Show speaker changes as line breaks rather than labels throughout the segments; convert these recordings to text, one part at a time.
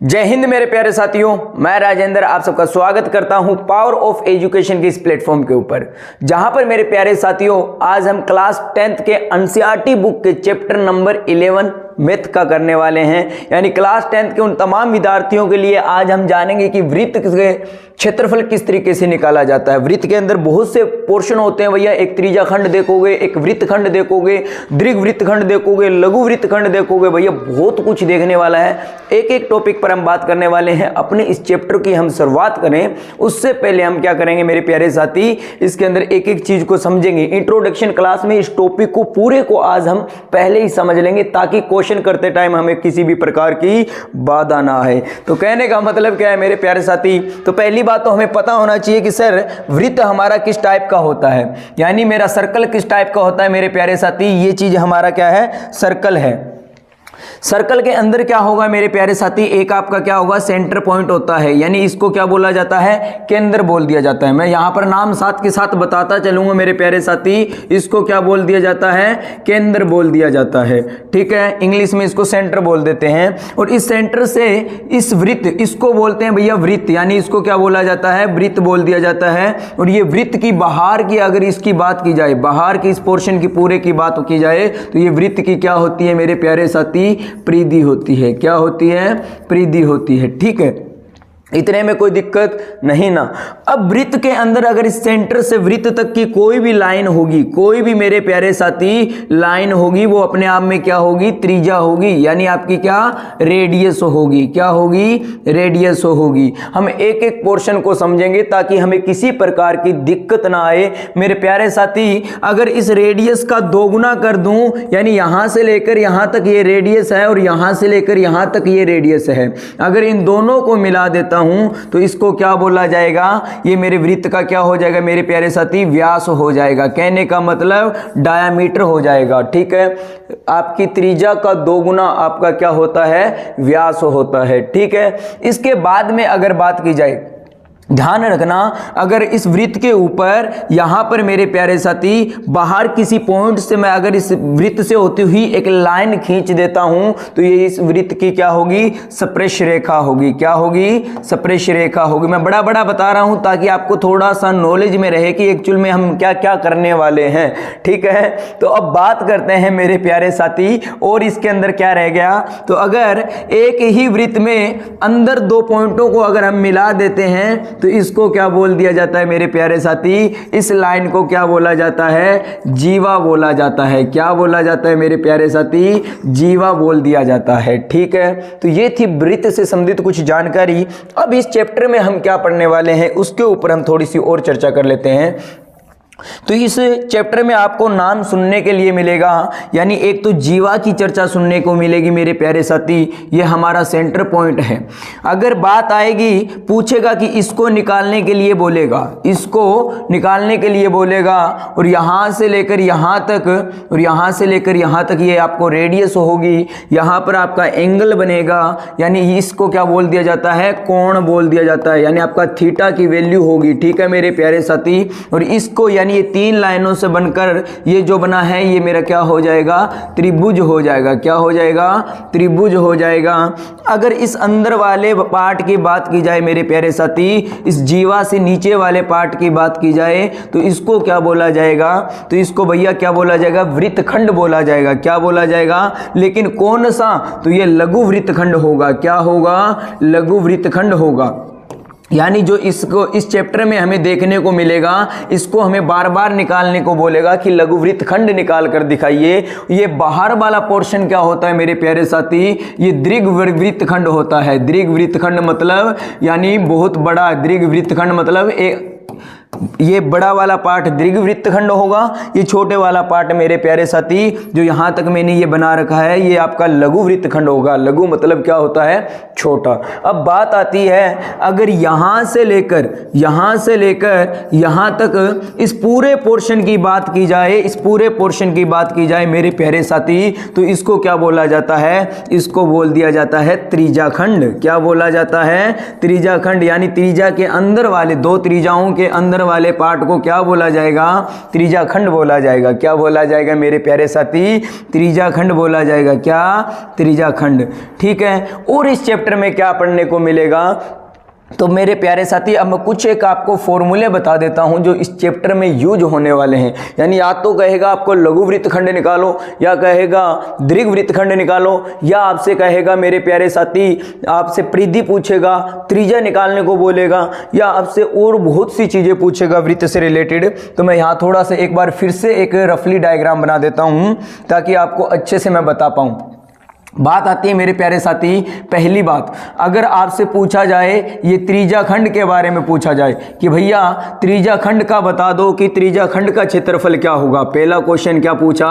जय हिंद मेरे प्यारे साथियों, मैं राजेंद्र आप सबका स्वागत करता हूं पावर ऑफ एजुकेशन के इस प्लेटफॉर्म के ऊपर, जहां पर मेरे प्यारे साथियों आज हम क्लास 10th के एनसीईआरटी बुक के चैप्टर नंबर 11 मैथ का करने वाले हैं। यानी क्लास 10th के उन तमाम विद्यार्थियों के लिए आज हम जानेंगे कि वृत्त के क्षेत्रफल किस तरीके से निकाला जाता है। वृत्त के अंदर बहुत से पोर्शन होते हैं भैया, एक त्रिज्याखंड देखोगे, एक वृत्तखंड देखोगे, दीर्घ वृत्तखंड देखोगे, लघु वृत्तखंड देखोगे, भैया बहुत कुछ देखने वाला है। एक एक टॉपिक पर हम बात करने वाले हैं। अपने इस चैप्टर की हम शुरुआत करें उससे पहले हम क्या करेंगे मेरे प्यारे साथी, इसके अंदर एक एक चीज को समझेंगे। इंट्रोडक्शन क्लास में इस टॉपिक को पूरे को आज हम पहले ही समझ लेंगे ताकि क्वेश्चन करते टाइम हमें किसी भी प्रकार की बाधा ना आए। तो कहने का मतलब क्या है मेरे प्यारे साथी, तो पहली बात तो हमें पता होना चाहिए कि सर वृत्त हमारा किस टाइप का होता है, यानी मेरा सर्कल किस टाइप का होता है मेरे प्यारे साथी। ये चीज हमारा क्या है, सर्कल है। सर्कल के अंदर क्या होगा मेरे प्यारे साथी, एक आपका क्या होगा, सेंटर पॉइंट होता है, यानी इसको क्या बोला जाता है, केंद्र बोल दिया जाता है। मैं यहां पर नाम साथ के साथ बताता चलूंगा मेरे प्यारे साथी। इसको क्या बोल दिया जाता है, केंद्र बोल दिया जाता है। ठीक है, इंग्लिश में इसको सेंटर बोल देते हैं। और इस सेंटर से इस वृत्त, इसको बोलते हैं भैया वृत्त, यानी इसको क्या बोला जाता है, वृत्त बोल दिया जाता है। और ये वृत्त की बाहर की अगर इसकी बात की जाए, बाहर की इस पोर्शन की पूरे की बात की जाए, तो ये वृत्त की क्या होती है मेरे प्यारे साथी, परिधि होती है। क्या होती है, परिधि होती है। ठीक है, इतने में कोई दिक्कत नहीं ना। अब वृत्त के अंदर अगर इस सेंटर से वृत्त तक की कोई भी लाइन होगी, कोई भी मेरे प्यारे साथी लाइन होगी, वो अपने आप में क्या होगी, त्रिज्या होगी, यानी आपकी क्या, रेडियस होगी। क्या होगी, रेडियस होगी। हम एक एक पोर्शन को समझेंगे ताकि हमें किसी प्रकार की दिक्कत ना आए मेरे प्यारे साथी। अगर इस रेडियस का दोगुना कर दूं, यानी यहां से लेकर यहां तक ये रेडियस है और यहां से लेकर यहां तक ये रेडियस है, अगर इन दोनों को मिला देता हूं तो इसको क्या बोला जाएगा, ये मेरे वृत्त का क्या हो जाएगा मेरे प्यारे साथी, व्यास हो जाएगा। कहने का मतलब डायामीटर हो जाएगा। ठीक है, आपकी त्रिज्या का दोगुना आपका क्या होता है, व्यास होता है। ठीक है, इसके बाद में अगर बात की जाए, ध्यान रखना, अगर इस वृत्त के ऊपर यहां पर मेरे प्यारे साथी बाहर किसी पॉइंट से मैं अगर इस वृत्त से होती हुई एक लाइन खींच देता हूं तो ये इस वृत्त की क्या होगी, स्पर्श रेखा होगी। क्या होगी, स्पर्श रेखा होगी। मैं बड़ा बड़ा बता रहा हूं ताकि आपको थोड़ा सा नॉलेज में रहे कि एक्चुअल में हम क्या क्या करने वाले हैं। ठीक है, तो अब बात करते हैं मेरे प्यारे साथी, और इसके अंदर क्या रह गया, तो अगर एक ही वृत्त में अंदर दो पॉइंटों को अगर हम मिला देते हैं तो इसको क्या बोल दिया जाता है मेरे प्यारे साथी, इस लाइन को क्या बोला जाता है, जीवा बोला जाता है। क्या बोला जाता है मेरे प्यारे साथी, जीवा बोल दिया जाता है। ठीक है, तो ये थी वृत्त से संबंधित कुछ जानकारी। अब इस चैप्टर में हम क्या पढ़ने वाले हैं उसके ऊपर हम थोड़ी सी और चर्चा कर लेते हैं। तो इस चैप्टर में आपको नाम सुनने के लिए मिलेगा, यानी एक तो जीवा की चर्चा सुनने को मिलेगी मेरे प्यारे साथी, ये हमारा सेंटर पॉइंट है। अगर बात आएगी, पूछेगा कि इसको निकालने के लिए बोलेगा, इसको निकालने के लिए बोलेगा, और यहां से लेकर यहां तक और यहां से लेकर यहां तक ये आपको रेडियस होगी। यहां पर आपका एंगल बनेगा, यानी इसको क्या बोल दिया जाता है, कोण बोल दिया जाता है, यानी आपका थीटा की वैल्यू होगी। ठीक है मेरे प्यारे साथी, और इसको यानी ये तीन लाइनों से बनकर ये जो बना है ये मेरा क्या हो जाएगा, त्रिभुज हो जाएगा। क्या हो जाएगा, त्रिभुज हो जाएगा। अगर इस अंदर वाले पार्ट की बात की जाए मेरे प्यारे साथी, इस जीवा से नीचे वाले पार्ट की बात की जाए तो इसको क्या बोला जाएगा, तो इसको भैया क्या बोला जाएगा, वृत्तखंड बोला जाएगा। क्या बोला जाएगा, लेकिन कौन सा, तो ये लघु वृत्तखंड होगा। क्या होगा, लघु वृत्तखंड होगा। यानी जो इसको इस चैप्टर में हमें देखने को मिलेगा, इसको हमें बार बार निकालने को बोलेगा कि लघु वृत्तखंड निकाल कर दिखाइए। ये बाहर वाला पोर्शन क्या होता है मेरे प्यारे साथी, ये दीर्घ वृत्तखंड होता है। दीर्घ वृत्तखंड मतलब यानी बहुत बड़ा, दीर्घ वृत्तखंड मतलब एक, ये बड़ा वाला पार्ट दीर्घ वृत्तखंड होगा, ये छोटे वाला पार्ट मेरे प्यारे साथी जो यहां तक मैंने ये बना रखा है ये आपका लघु वृत्तखंड होगा। लघु मतलब क्या होता है, छोटा। अब बात आती है, अगर यहां से लेकर यहां तक इस पूरे पोर्शन की बात की जाए, इस पूरे पोर्शन की बात की जाए मेरे प्यारे साथी, तो इसको क्या बोला जाता है, इसको बोल दिया जाता है त्रिज्याखंड। क्या बोला जाता है, त्रिज्याखंड, यानी त्रिज्या के अंदर वाले, दो त्रिज्याओं के अंदर अंदर वाले पार्ट को क्या बोला जाएगा? त्रिज्या खंड बोला जाएगा। क्या बोला जाएगा मेरे प्यारे साथी? त्रिज्या खंड बोला जाएगा। क्या? त्रिज्या खंड। ठीक है, और इस चैप्टर में क्या पढ़ने को मिलेगा? तो मेरे प्यारे साथी अब मैं कुछ एक आपको फॉर्मूले बता देता हूं जो इस चैप्टर में यूज होने वाले हैं। यानी या तो कहेगा आपको लघु वृत्तखंड निकालो, या कहेगा दीर्घ वृत्तखंड निकालो, या आपसे कहेगा मेरे प्यारे साथी, आपसे परिधि पूछेगा, त्रिज्या निकालने को बोलेगा, या आपसे और बहुत सी चीज़ें पूछेगा वृत्त से रिलेटेड। तो मैं यहाँ थोड़ा सा एक बार फिर से एक रफली डायग्राम बना देता हूँ ताकि आपको अच्छे से मैं बता पाऊँ। बात आती है मेरे प्यारे साथी, पहली बात, अगर आपसे पूछा जाए ये त्रिज्या खंड के बारे में पूछा जाए कि भैया त्रिज्या खंड का बता दो कि त्रिज्या खंड का क्षेत्रफल क्या होगा। पहला क्वेश्चन क्या पूछा?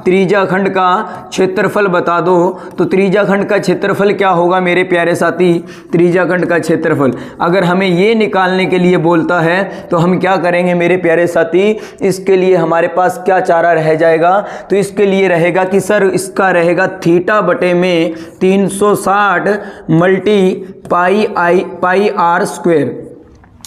त्रिज्या खंड का क्षेत्रफल बता दो। तो त्रिज्या खंड का क्षेत्रफल क्या होगा मेरे प्यारे साथी? त्रिज्या खंड का क्षेत्रफल अगर हमें ये निकालने के लिए बोलता है तो हम क्या करेंगे मेरे प्यारे साथी? इसके लिए हमारे पास क्या चारा रह जाएगा? तो इसके लिए रहेगा कि सर इसका रहेगा थीटा बटे में 360 मल्टी पाई आर स्क्वायर।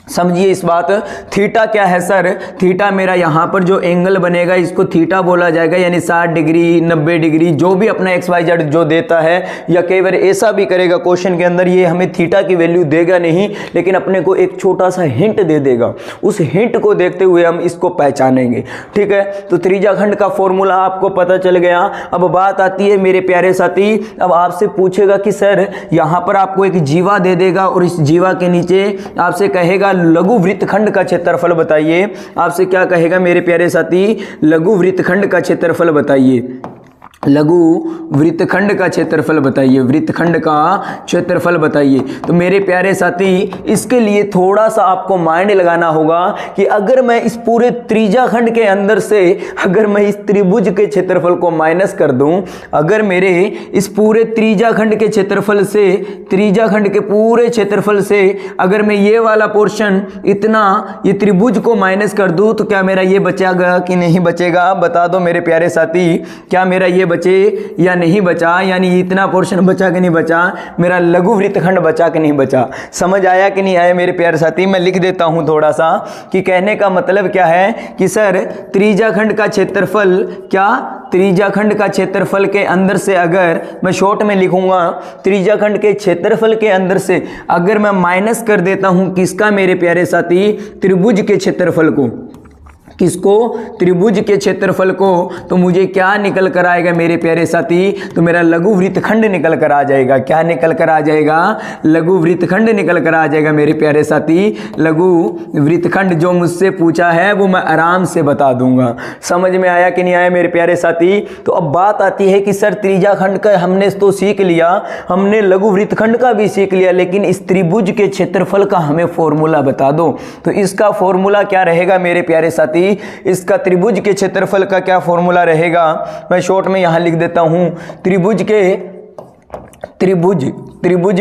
समझिए इस बात। थीटा क्या है सर? थीटा मेरा यहाँ पर जो एंगल बनेगा इसको थीटा बोला जाएगा, यानी 60 डिग्री 90 डिग्री जो भी अपना XYZ जो देता है, या कई बार ऐसा भी करेगा क्वेश्चन के अंदर ये हमें थीटा की वैल्यू देगा नहीं लेकिन अपने को एक छोटा सा हिंट दे देगा। उस हिंट को देखते हुए हम इसको पहचानेंगे। ठीक है, तो त्रिज्या खंड का फॉर्मूला आपको पता चल गया। अब बात आती है मेरे प्यारे साथी, अब आपसे पूछेगा कि सर यहाँ पर आपको एक जीवा दे देगा और इस जीवा के नीचे आपसे कहेगा लघु वृत्तखंड का क्षेत्रफल बताइए। आपसे क्या कहेगा मेरे प्यारे साथी? लघु वृत्तखंड का क्षेत्रफल बताइए। लघु वृत्तखंड का क्षेत्रफल बताइए। वृत्तखंड का क्षेत्रफल बताइए। तो मेरे प्यारे साथी इसके लिए थोड़ा सा आपको माइंड लगाना होगा कि अगर मैं इस पूरे त्रिज्या खंड के अंदर से अगर मैं इस त्रिभुज के क्षेत्रफल को माइनस कर दूं, अगर मेरे इस पूरे त्रिज्या खंड के क्षेत्रफल से, त्रिज्या खंड के पूरे क्षेत्रफल से अगर मैं ये वाला पोर्शन इतना ये त्रिभुज को माइनस कर दूं तो क्या मेरा ये बचेगा कि नहीं बचेगा? बता दो मेरे प्यारे साथी, क्या मेरा ये बचे या नहीं बचा? यानी इतना पोर्शन बचा कि नहीं बचा? मेरा लघु वृत्तखंड बचा कि नहीं बचा? समझ आया कि नहीं आया मेरे प्यारे साथी? मैं लिख देता हूं थोड़ा सा कि कहने का मतलब क्या है कि सर त्रिज्या खंड का क्षेत्रफल, क्या त्रिज्या खंड का क्षेत्रफल के अंदर से अगर मैं शॉर्ट में लिखूंगा, त्रिज्या खंड के क्षेत्रफल के अंदर से अगर मैं माइनस कर देता हूं किसका मेरे प्यारे साथी? त्रिभुज के क्षेत्रफल को। किसको? त्रिभुज के क्षेत्रफल को। तो मुझे क्या निकल कर आएगा मेरे प्यारे साथी? तो मेरा लघु वृत्तखंड निकल कर आ जाएगा। क्या निकल कर आ जाएगा? लघु वृत्तखंड निकल कर आ जाएगा मेरे प्यारे साथी। लघु वृत्तखंड जो मुझसे पूछा है वो मैं आराम से बता दूंगा। समझ में आया कि नहीं आया मेरे प्यारे साथी? तो अब बात आती है कि सर त्रिज्या खंड का हमने तो सीख लिया, हमने लघु वृत्तखंड का भी सीख लिया, लेकिन इस त्रिभुज के क्षेत्रफल का हमें फॉर्मूला बता दो। तो इसका फॉर्मूला क्या रहेगा मेरे प्यारे साथी? इसका त्रिभुज के क्षेत्रफल का क्या फॉर्मूला रहेगा? मैं शॉर्ट में यहां लिख देता हूं। त्रिभुज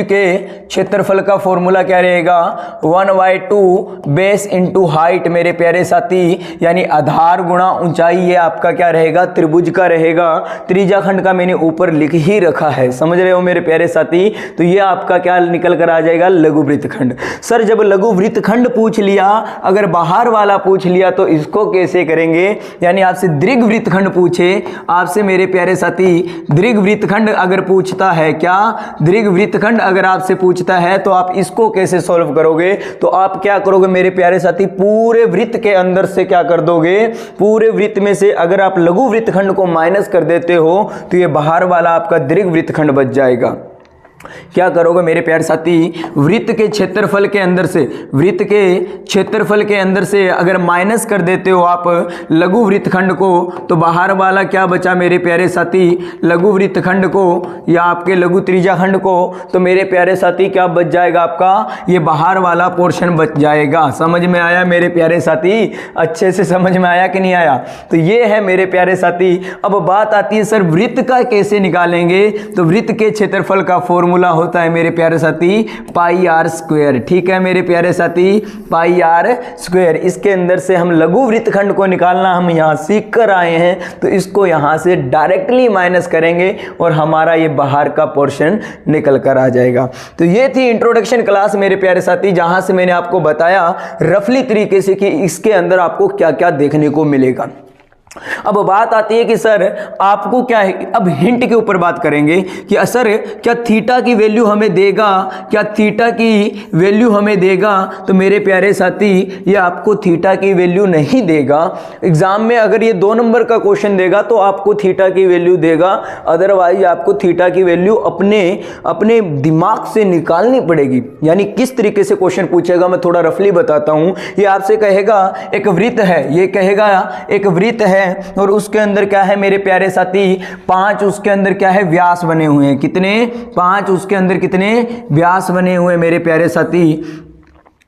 के क्षेत्रफल का फॉर्मूला क्या रहेगा? 1/2 बेस इंटू हाइट मेरे प्यारे साथी, यानी आधार गुणा ऊंचाई। ये आपका क्या रहेगा? त्रिभुज का रहेगा। त्रिज्या खंड का मैंने ऊपर लिख ही रखा है, समझ रहे हो मेरे प्यारे साथी? तो ये आपका क्या निकल कर आ जाएगा? लघु वृत्तखंड। सर जब लघु वृत्तखंड पूछ लिया, अगर बाहर वाला पूछ लिया तो इसको कैसे करेंगे? यानी आपसे दीर्घ वृत्तखंड पूछे, आपसे मेरे प्यारे साथी दीर्घ वृत्तखंड अगर पूछता है, क्या दीर्घ वृत्तखंड अगर आपसे पूछता है तो आप इसको कैसे सॉल्व करोगे? तो आप क्या करोगे मेरे प्यारे साथी? पूरे वृत्त के अंदर से क्या कर दोगे? पूरे वृत्त में से अगर आप लघु वृत्तखंड को माइनस कर देते हो तो ये बाहर वाला आपका दीर्घ वृत्तखंड बच जाएगा। क्या करोगे मेरे प्यारे साथी? वृत्त के क्षेत्रफल के अंदर से, वृत्त के क्षेत्रफल के अंदर से अगर माइनस कर देते हो आप लघु वृत्तखंड को तो बाहर वाला क्या बचा मेरे प्यारे साथी? लघु वृत्तखंड को या आपके लघु त्रिज्या खंड को, तो मेरे प्यारे साथी क्या बच जाएगा आपका? ये बाहर वाला पोर्शन बच जाएगा। समझ में आया मेरे प्यारे साथी? अच्छे से समझ में आया कि नहीं आया? तो ये है मेरे प्यारे साथी। अब बात आती है सर वृत्त का कैसे निकालेंगे? तो वृत्त के क्षेत्रफल का फॉर्मूला फॉर्मूला होता है मेरे प्यारे साथी पाई आर स्क्वायर। ठीक है मेरे प्यारे साथी, पाई आर स्क्वायर। इसके अंदर से हम लघु वृत्तखंड को निकालना हम यहाँ सीख कर आए हैं, तो इसको यहाँ से डायरेक्टली माइनस करेंगे और हमारा ये बाहर का पोर्शन निकल कर आ जाएगा। तो ये थी इंट्रोडक्शन क्लास मेरे प्यारे साथी, जहाँ से मैंने आपको बताया रफली तरीके से कि इसके अंदर आपको क्या क्या देखने को मिलेगा। अब बात आती है कि सर आपको क्या है, अब हिंट के ऊपर बात करेंगे कि सर क्या थीटा की वैल्यू हमें देगा, क्या थीटा की वैल्यू हमें देगा? तो मेरे प्यारे साथी ये आपको थीटा की वैल्यू नहीं देगा। एग्जाम में अगर ये 2 नंबर का क्वेश्चन देगा तो आपको थीटा की वैल्यू देगा, अदरवाइज आपको थीटा की वैल्यू अपने दिमाग से निकालनी पड़ेगी। यानी किस तरीके से क्वेश्चन पूछेगा मैं थोड़ा रफली बताता हूं। ये आपसे कहेगा एक वृत्त है, ये कहेगा एक वृत्त है और उसके अंदर क्या है मेरे प्यारे साथी 5 उसके अंदर क्या है व्यास बने हुए हैं। कितने? 5 उसके अंदर कितने व्यास बने हुए मेरे प्यारे साथी?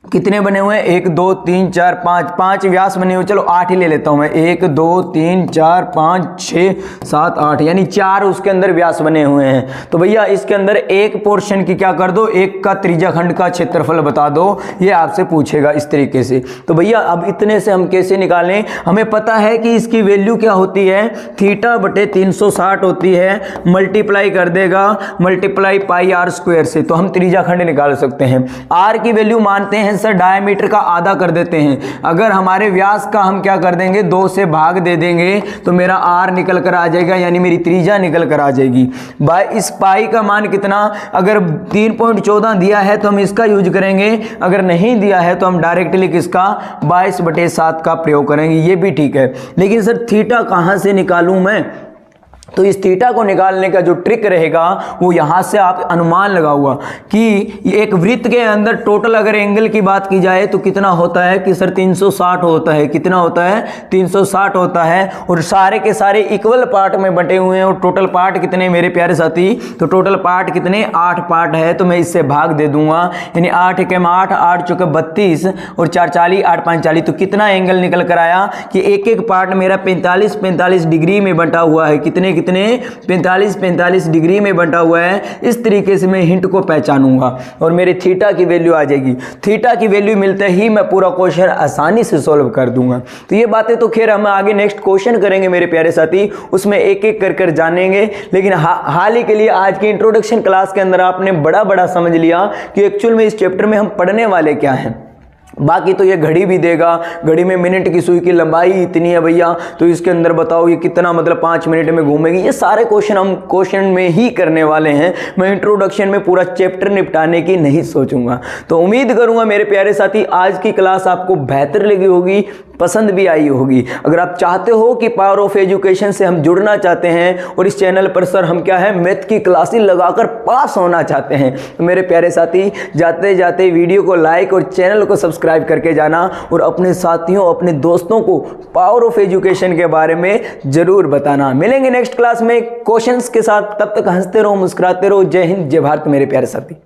कितने बने हुए हैं? 1 2 3 4 5 व्यास बने हुए। चलो 8 ही ले लेता हूं मैं। 1 2 3 4 5 6 7 8 यानी 4 उसके अंदर व्यास बने हुए हैं। तो भैया इसके अंदर एक पोर्शन की क्या कर दो, एक का त्रिज्या खंड का क्षेत्रफल बता दो, ये आपसे पूछेगा इस तरीके से। तो भैया अब इतने से हम कैसे निकालें? हमें पता है कि इसकी वैल्यू क्या होती है, थीटा बटे 360 होती है, मल्टीप्लाई कर देगा मल्टीप्लाई पाई आर स्क्वायर से, तो हम त्रिज्या खंड निकाल सकते हैं। आर की वैल्यू मानते हैं सर डायमीटर का आधा कर देते हैं। अगर हमारे व्यास का हम क्या कर देंगे 2 से भाग दे देंगे तो मेरा आर निकल कर आ जाएगा, यानी मेरी त्रिज्या निकल कर आ जाएगी। बाय इस पाई का मान कितना, अगर 3.14 दिया है तो हम इसका यूज करेंगे, अगर नहीं दिया है तो हम डायरेक्टली किसका 22/7 का प्रयोग करेंगे। ये भी ठीक है, लेकिन सर थीटा कहां से निकालूं मैं? तो इस थीटा को निकालने का जो ट्रिक रहेगा वो यहाँ से आप अनुमान लगाओगा कि एक वृत्त के अंदर टोटल अगर एंगल की बात की जाए तो कितना होता है कि सर 360 होता है। कितना होता है? 360 होता है। और सारे के सारे इक्वल पार्ट में बंटे हुए हैं और टोटल पार्ट कितने मेरे प्यारे साथी? तो टोटल पार्ट कितने? 8 पार्ट है, तो मैं इससे भाग दे दूंगा, यानी 8 के 8 8 चौके 32 और 4 40 8 5 40। तो कितना एंगल निकल कर आया कि एक एक पार्ट मेरा 45 डिग्री में बंटा हुआ है। कितने 45 डिग्री में बंटा हुआ है। इस तरीके से मैं हिंट को पहचानूंगा और मेरे थीटा की वैल्यू आ जाएगी। थीटा की वैल्यू मिलते ही मैं पूरा क्वेश्चन आसानी से सॉल्व कर दूंगा। तो ये बातें तो खैर हम आगे नेक्स्ट क्वेश्चन करेंगे मेरे प्यारे साथी, उसमें एक एक कर जानेंगे। लेकिन हाल ही के लिए आज की इंट्रोडक्शन क्लास के अंदर आपने बड़ा समझ लिया कि एक्चुअल में इस चैप्टर में हम पढ़ने वाले क्या हैं। बाकी तो ये घड़ी भी देगा, घड़ी में मिनट की सुई की लंबाई इतनी है भैया, तो इसके अंदर बताओ ये कितना मतलब 5 मिनट में घूमेगी। ये सारे क्वेश्चन हम क्वेश्चन में ही करने वाले हैं। मैं इंट्रोडक्शन में पूरा चैप्टर निपटाने की नहीं सोचूंगा। तो उम्मीद करूंगा मेरे प्यारे साथी आज की क्लास आपको बेहतर लगी होगी, पसंद भी आई होगी। अगर आप चाहते हो कि पावर ऑफ एजुकेशन से हम जुड़ना चाहते हैं और इस चैनल पर सर हम क्या है मैथ की क्लासेस लगाकर पास होना चाहते हैं, तो मेरे प्यारे साथी जाते जाते वीडियो को लाइक और चैनल को सब्सक्राइब करके जाना और अपने साथियों अपने दोस्तों को पावर ऑफ एजुकेशन के बारे में जरूर बताना। मिलेंगे नेक्स्ट क्लास में क्वेश्चंस के साथ, तब तक हंसते रहो मुस्कुराते रहो। जय हिंद जय भारत मेरे प्यारे साथी।